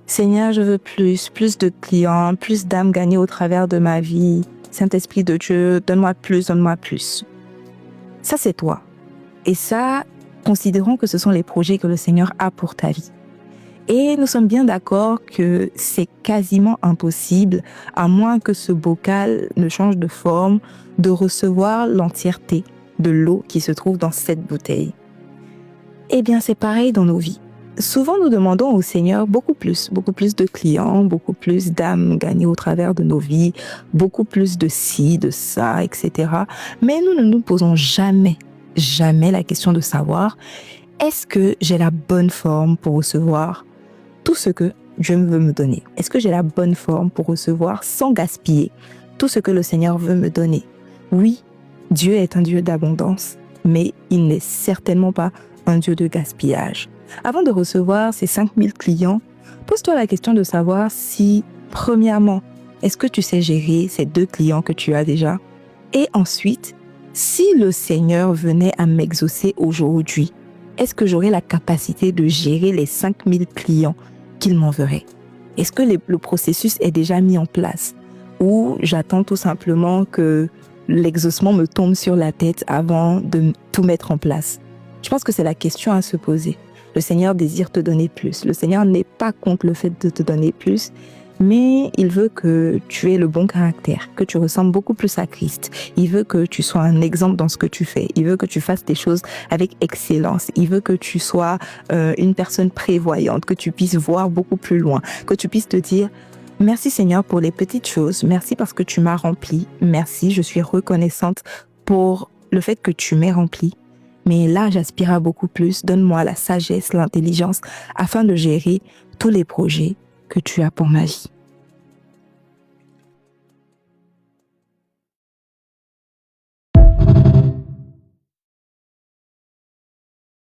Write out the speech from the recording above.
Seigneur, je veux plus de clients, plus d'âmes gagnées au travers de ma vie. Saint-Esprit de Dieu, donne-moi plus, donne-moi plus. Ça, c'est toi. Et ça, considérons que ce sont les projets que le Seigneur a pour ta vie. Et nous sommes bien d'accord que c'est quasiment impossible, à moins que ce bocal ne change de forme, de recevoir l'entièreté de l'eau qui se trouve dans cette bouteille. Eh bien, c'est pareil dans nos vies. Souvent, nous demandons au Seigneur beaucoup plus de clients, beaucoup plus d'âmes gagnées au travers de nos vies, beaucoup plus de ci, de ça, etc. Mais nous ne nous posons jamais la question de savoir, est-ce que j'ai la bonne forme pour recevoir tout ce que Dieu veut me donner? Est-ce que j'ai la bonne forme pour recevoir sans gaspiller tout ce que le Seigneur veut me donner? Oui, Dieu est un Dieu d'abondance, mais il n'est certainement pas un Dieu de gaspillage. Avant de recevoir ces 5000 clients, pose-toi la question de savoir si, premièrement, est-ce que tu sais gérer ces 2 clients que tu as déjà? Et ensuite, si le Seigneur venait à m'exaucer aujourd'hui, est-ce que j'aurais la capacité de gérer les 5000 clients qu'il m'enverrait? Est-ce que le processus est déjà mis en place? Ou j'attends tout simplement que l'exaucement me tombe sur la tête avant de tout mettre en place? Je pense que c'est la question à se poser. Le Seigneur désire te donner plus. Le Seigneur n'est pas contre le fait de te donner plus, mais il veut que tu aies le bon caractère, que tu ressembles beaucoup plus à Christ. Il veut que tu sois un exemple dans ce que tu fais. Il veut que tu fasses tes choses avec excellence. Il veut que tu sois une personne prévoyante, que tu puisses voir beaucoup plus loin, que tu puisses te dire « Merci Seigneur pour les petites choses. Merci parce que tu m'as rempli. Merci, je suis reconnaissante pour le fait que tu m'aies rempli. Mais là, j'aspire à beaucoup plus. Donne-moi la sagesse, l'intelligence afin de gérer tous les projets que tu as pour ma vie. »